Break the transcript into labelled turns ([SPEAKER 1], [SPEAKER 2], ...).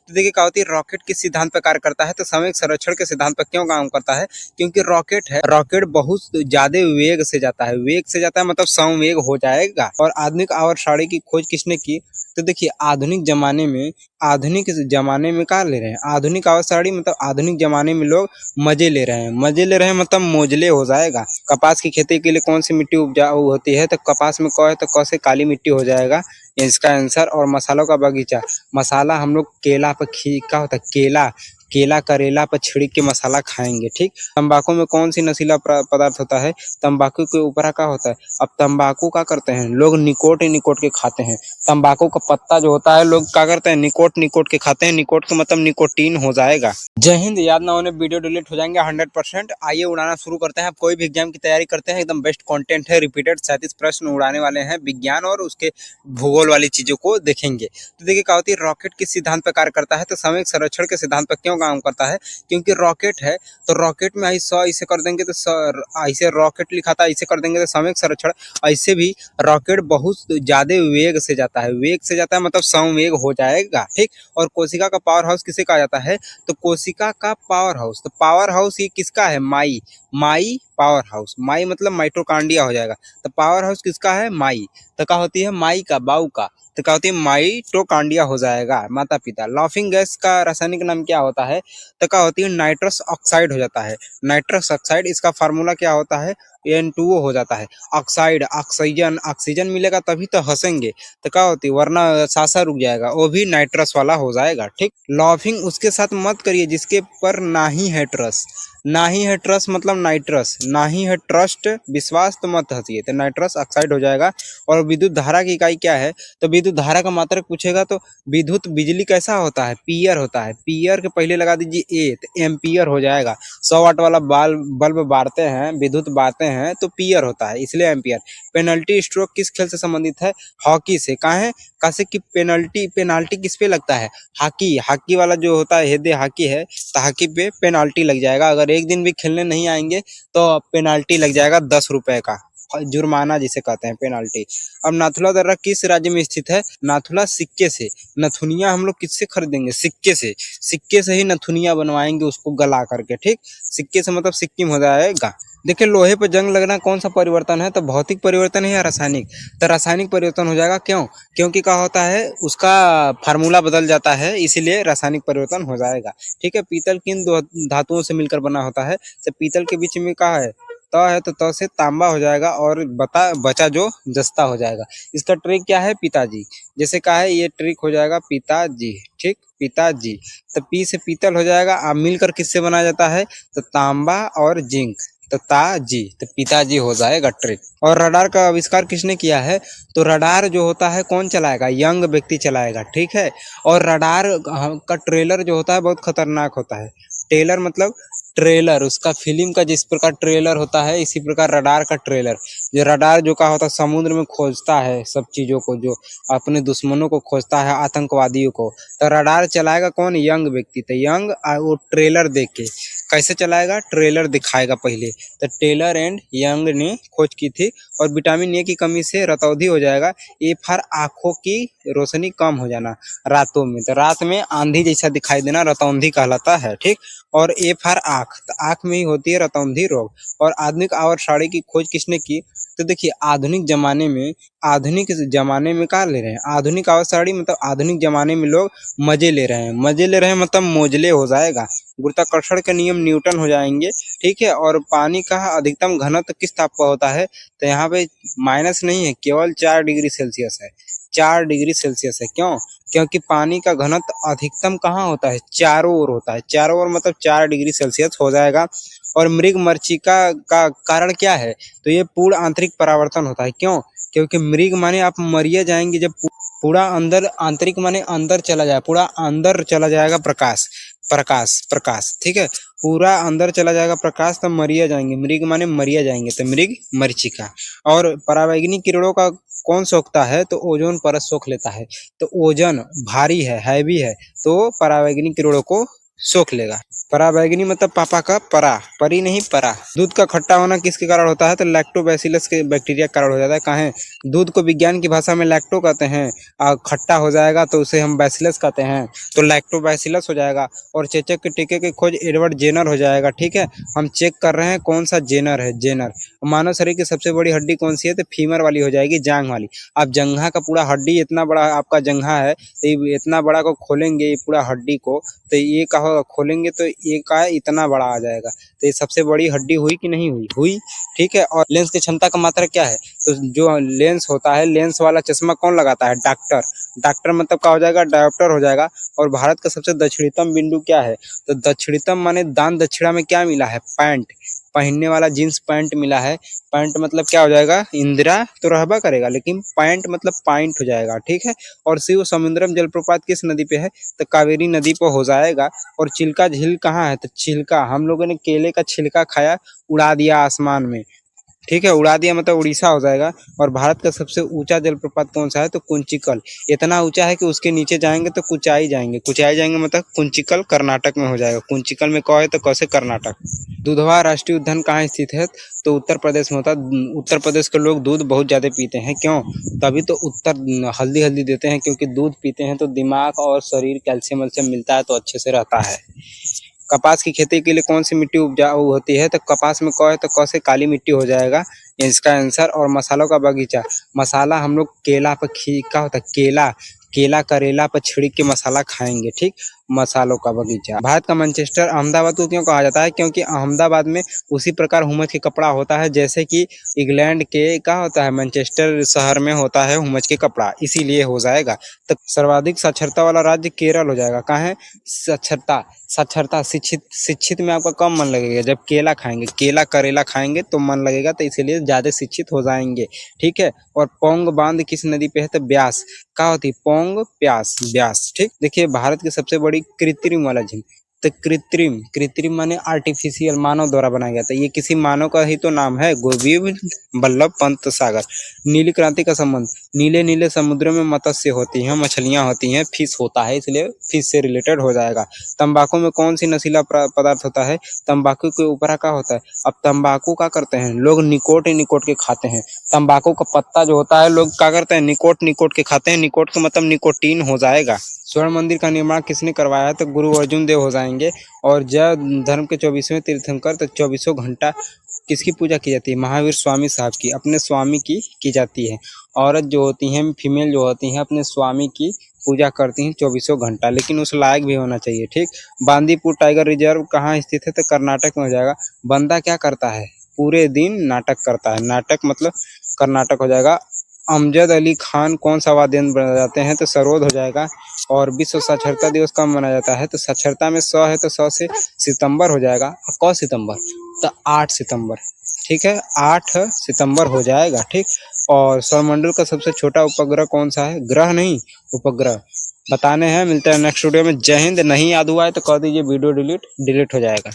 [SPEAKER 1] तो देखिए क्या होती है, रॉकेट किस सिद्धांत पर कार्य करता है, तो सामयिक संरक्षण के सिद्धांत पर क्यों काम करता है, क्योंकि रॉकेट बहुत ज्यादा वेग से जाता है, मतलब संवेग हो जाएगा। और आधुनिक आवर्त की खोज किसने की, तो देखिए आधुनिक जमाने में क्या ले रहे हैं, आधुनिक आवर्त मतलब आधुनिक जमाने में लोग मजे ले रहे हैं मतलब मोजले हो जाएगा। कपास की खेती के लिए कौन सी मिट्टी उपजाऊ होती है, तो कपास में क है तो क से काली मिट्टी हो जाएगा इसका आंसर। और मसालों का बगीचा, मसाला हम लोग केला पर क्या होता है, केला करेला पर छिड़क के मसाला खाएंगे, ठीक। तंबाकू में कौन सी नशीला पदार्थ होता है, तंबाकू के ऊपर क्या होता है, अब तंबाकू क्या करते हैं लोग, निकोट के खाते हैं। तंबाकू का पत्ता जो होता है लोग क्या करते हैं, निकोट के खाते हैं। निकोट का मतलब निकोटीन हो जाएगा। जय हिंद। याद ना होने वीडियो डिलीट हो जाएंगे 100%। आइए उड़ाना शुरू करते हैं। आप कोई भी एग्जाम की तैयारी करते हैं, एकदम बेस्ट कंटेंट है, रिपीटेड 37 प्रश्न उड़ाने वाले हैं, विज्ञान और उसके भूगोल वाली चीजों को देखेंगे। तो देखिए क्या होती है, रॉकेट किस सिद्धांत पर कार्य करता है, तो सामयिक संरक्षण के सिद्धांत पर क्यों काम करता है, क्योंकि रॉकेट है तो रॉकेट में ऐसे कर देंगे तो ऐसे रॉकेट लिखा था, ऐसे कर देंगे तो सामयिक संरक्षण। ऐसे भी रॉकेट बहुत ज्यादा वेग से जाता है, मतलब संवेग हो जाएगा, ठीक। और कोशिका का पावर हाउस किसे कहा जाता है, तो कोशिका का पावर हाउस, तो पावर हाउस ये किसका है, माई पावर हाउस। माई मतलब माइटोकांड्रिया हो जाएगा, तो पावर हाउस किसका है, माई। तो क्या होती है, माई का, बाऊ का, तो क्या होती है, माइटोकांड्रिया हो जाएगा, माता पिता। लाफिंग गैस का रासायनिक नाम क्या होता है, तो क्या होती है, नाइट्रस ऑक्साइड हो जाता है, नाइट्रस ऑक्साइड। इसका फार्मूला क्या होता है, N2O हो जाता है। ऑक्साइड, ऑक्सीजन मिलेगा तभी तो हंसेंगे, तो क्या होती है, वरना सांसा रुक जाएगा, वो भी नाइट्रस वाला हो जाएगा, ठीक। लॉफिंग उसके साथ मत करिए जिसके पर ना ही है ट्रस्ट मतलब नाइट्रस, ना ही है ट्रस्ट विश्वास तो मत हंसिए, तो नाइट्रस ऑक्साइड हो जाएगा। और विद्युत धारा की इकाई क्या है, तो विद्युत धारा का मात्रक पूछेगा तो विद्युत बिजली कैसा होता है, पीयर होता है। पीयर के पहले लगा दीजिए ए, तो एम्पियर हो जाएगा। 100 वाट वाला बल्ब बारते हैं, विद्युत बारते हैं तो पीयर होता है, इसलिए एम्पियर। पेनल्टी स्ट्रोक किस खेल से संबंधित है, हॉकी से। कहा है कैसे कि पेनाल्टी किस पे लगता है, हॉकी वाला जो होता है हेदे हॉकी है, तो हॉकी पे पेनाल्टी लग जाएगा। अगर एक दिन भी खेलने नहीं आएंगे तो पेनाल्टी लग जाएगा 10 रुपए का, जुर्माना जिसे कहते हैं, पेनाल्टी। अब नाथुला दर्रा किस राज्य में स्थित है, नाथुला सिक्के से। नथुनिया हम लोग किससे खरीदेंगे, सिक्के से ही नथुनिया बनवाएंगे उसको गला करके, ठीक। सिक्के से मतलब सिक्किम हो जाएगा। देखिए लोहे पर जंग लगना कौन सा परिवर्तन है, तो भौतिक परिवर्तन है या रासायनिक, तो रासायनिक परिवर्तन हो जाएगा। क्यों, क्योंकि क्या होता है उसका फार्मूला बदल जाता है, इसीलिए रासायनिक परिवर्तन हो जाएगा, ठीक है। पीतल किन दो धातुओं से मिलकर बना होता है, तो पीतल के बीच में क्या है, त है तो त से तांबा हो जाएगा, और बचा जो जस्ता हो जाएगा। इसका ट्रिक क्या है, पिताजी, जैसे कहा है ये ट्रिक हो जाएगा पिताजी, ठीक, पिताजी। तो पी से पीतल हो जाएगा। अब मिलकर किससे बनाया जाता है, तो तांबा और जिंक, तो ताजी, तो पिताजी हो जाएगा ट्रिक। और रडार का आविष्कार किसने किया है, तो रडार जो होता है कौन चलाएगा, यंग व्यक्ति चलाएगा, ठीक है। और रडार का ट्रेलर जो होता है बहुत खतरनाक होता है। टेलर मतलब ट्रेलर, उसका फिल्म का जिस प्रकार ट्रेलर होता है, इसी प्रकार रडार का ट्रेलर। जो रडार जो का होता है समुद्र में खोजता है सब चीजों को, जो अपने दुश्मनों को खोजता है, आतंकवादियों को। तो रडार चलाएगा कौन, यंग व्यक्ति। तो यंग वो ट्रेलर देख के कैसे चलाएगा, ट्रेलर दिखाएगा पहले। तो टेलर एंड यंग ने खोज की थी। और विटामिन ए की कमी से रतौंधी हो जाएगा। ए फॉर आंखों की रोशनी कम हो जाना रातों में, तो रात में आंधी जैसा दिखाई देना रतौंधी कहलाता है, ठीक। और ए फॉर आंख, तो आंख में ही होती है रतौंधी रोग। और आधुनिक आवर्त सारणी की खोज किसने की, तो देखिए आधुनिक जमाने में क्या ले रहे हैं, आधुनिक आवर्त सारणी मतलब आधुनिक जमाने में लोग मजे ले रहे हैं मतलब मोजले हो जाएगा। गुरुत्वाकर्षण के नियम न्यूटन हो जाएंगे, ठीक है। और पानी का अधिकतम घनत्व किस ताप पर होता है, तो यहाँ पे माइनस नहीं है, केवल 4 डिग्री सेल्सियस है, 4 डिग्री सेल्सियस है। क्यों, क्योंकि पानी का घनत्व अधिकतम कहाँ होता है, चारों ओर होता है, चारों ओर मतलब 4 डिग्री सेल्सियस हो जाएगा। और मृग मरीचिका का कारण क्या है, तो ये पूर्ण आंतरिक परावर्तन होता है। क्यों, क्योंकि मृग माने आप मरिए जाएंगे जब पूरा अंदर, आंतरिक माने अंदर चला जाए, पूरा अंदर चला जाएगा प्रकाश, ठीक है। पूरा अंदर चला जाएगा प्रकाश, तो मरिया जाएंगे, मृग माने मरिया जाएंगे, तो मृग मरीचिका। और परावैंगनी किरणों का कौन सोखता है, तो ओजोन परत सोख लेता है। तो ओजन भारी है, हैवी है, तो परावैंगनी किरणों को सोख लेगा। पराबैंगनी मतलब पापा का परा, परी नहीं परा। दूध का खट्टा होना किसके कारण होता है? तो लैक्टोबैसिलस के बैक्टीरिया के कारण हो जाता है। कहें दूध को विज्ञान की भाषा में लैक्टो कहते हैं, और खट्टा हो जाएगा तो उसे हम बैसिलस कहते हैं, तो लैक्टोबैसिलस हो जाएगा। और चेचक के टीके की खोज एडवर्ड जेनर हो जाएगा। ठीक है, हम चेक कर रहे हैं कौन सा जेनर है, जेनर। मानव शरीर की सबसे बड़ी हड्डी कौन सी है? तो फीमर वाली हो जाएगी, जांघ वाली। आप जंघा का पूरा हड्डी इतना बड़ा आपका जंघा है, तो इतना बड़ा को खोलेंगे ये पूरा हड्डी को, तो ये का होगा, खोलेंगे तो ये का है इतना बड़ा आ जाएगा। तो ये सबसे बड़ी हड्डी हुई कि नहीं हुई? हुई। ठीक है, और लेंस की क्षमता का मात्रा क्या है? तो जो लेंस होता है, लेंस वाला चश्मा कौन लगाता है? डॉक्टर। डॉक्टर मतलब क्या हो जाएगा? डायप्टर हो जाएगा। और भारत का सबसे दक्षिणतम बिंदु क्या है? तो दक्षिणतम माने दान दक्षिणा में क्या मिला है? पैंट, पहनने वाला जींस पैंट मिला है। पैंट मतलब क्या हो जाएगा? इंदिरा तो रहबा करेगा, लेकिन पैंट मतलब पाइंट हो जाएगा। ठीक है, और शिव समुद्रम जलप्रपात किस नदी पे है? तो कावेरी नदी पर हो जाएगा। और चिल्का झील कहाँ है? तो चिल्का, हम लोगों ने केले का छिलका खाया, उड़ा दिया आसमान में। ठीक है, उड़ा दिया मतलब उड़ीसा हो जाएगा। और भारत का सबसे ऊंचा जलप्रपात कौन सा है? तो कुंचिकल। इतना ऊंचा है कि उसके नीचे जाएंगे तो कुचाई जाएंगे, कुचाई जाएंगे मतलब कुंचिकल कर्नाटक में हो जाएगा। कुंचिकल में कौ है तो कैसे? कर्नाटक। दुधवा राष्ट्रीय उद्यान कहाँ स्थित है? तो उत्तर प्रदेश में होता है। उत्तर प्रदेश के लोग दूध बहुत ज़्यादा पीते हैं, क्यों? तभी तो उत्तर हल्दी हल्दी देते हैं, क्योंकि दूध पीते हैं तो दिमाग और शरीर कैल्शियम वैल्शियम मिलता है, तो अच्छे से रहता है। कपास की खेती के लिए कौन सी मिट्टी उपजाऊ होती है? तो कपास में कौ है तो कौ से काली मिट्टी हो जाएगा इसका आंसर। और मसालों का बगीचा, मसाला हम लोग केला पर क्या होता है? केला, केला करेला पर छिड़क के मसाला खाएंगे। ठीक, मसालों का बगीचा। भारत का मैनचेस्टर अहमदाबाद को क्यों कहा जाता है? क्योंकि अहमदाबाद में उसी प्रकार हुमच के कपड़ा होता है जैसे कि इंग्लैंड के क्या होता है, मैनचेस्टर शहर में होता है हुमच के कपड़ा, इसीलिए हो जाएगा। तो सर्वाधिक साक्षरता वाला राज्य केरल हो जाएगा। कहाँ है? साक्षरता, साक्षरता, शिक्षित, शिक्षित में आपका कम मन लगेगा जब केला खाएंगे, केला करेला खाएंगे तो मन लगेगा, तो इसीलिए ज़्यादा शिक्षित हो जाएंगे। ठीक है, और पोंग बांध किस नदी पे है? तो ब्यास। क्या होती है? पोंग प्यास, ब्यास। ठीक, देखिए भारत की सबसे बड़ी कृत्रिम वाला झील, तो कृत्रिम, कृत्रिम माने आर्टिफिशियल, मानव द्वारा बनाया गया था। ये किसी मानव का ही तो नाम है, गोविंद बल्लभ पंत सागर। नीली क्रांति का संबंध, नीले नीले समुद्रों में मत्स्य होती हैं, मछलियां होती हैं, फिश होता है, इसलिए फिश से रिलेटेड हो जाएगा। तंबाकू में कौन सी नशीला पदार्थ होता है? तंबाकू के ऊपर क्या होता है? अब तंबाकू क्या करते हैं लोग? निकोट ही निकोट के खाते हैं। तंबाकू का पत्ता जो होता है लोग क्या करते हैं? निकोट निकोट के खाते हैं। निकोट का मतलब निकोटीन हो जाएगा। स्वर्ण मंदिर का निर्माण किसने करवाया? तो गुरु अर्जुन देव हो जाएंगे। और जैन धर्म के 24वें तीर्थंकर, तो 24 घंटा किसकी पूजा की जाती है? महावीर स्वामी साहब की, अपने स्वामी की जाती है। औरत जो होती हैं, फीमेल जो होती हैं, अपने स्वामी की पूजा करती हैं 24 घंटा, लेकिन उस लायक भी होना चाहिए। ठीक, बांदीपुर टाइगर रिजर्व कहाँ स्थित है? तो कर्नाटक में हो जाएगा। बंदा क्या करता है? पूरे दिन नाटक करता है, नाटक मतलब कर्नाटक हो जाएगा। अमजद अली खान कौन सा वाद्य यंत्र बजाते हैं? तो सरोद हो जाएगा। और विश्व साक्षरता दिवस कब मनाया जाता है? तो साक्षरता में 100 है तो 100 से सितंबर हो जाएगा। कौ सितंबर? तो 8 सितंबर। ठीक है, 8 सितंबर हो जाएगा। ठीक, और सौरमंडल का सबसे छोटा उपग्रह कौन सा है? ग्रह नहीं, उपग्रह बताने हैं। मिलते हैं नेक्स्ट वीडियो में। जय हिंद। नहीं याद हुआ है तो कह दीजिए वीडियो डिलीट हो जाएगा।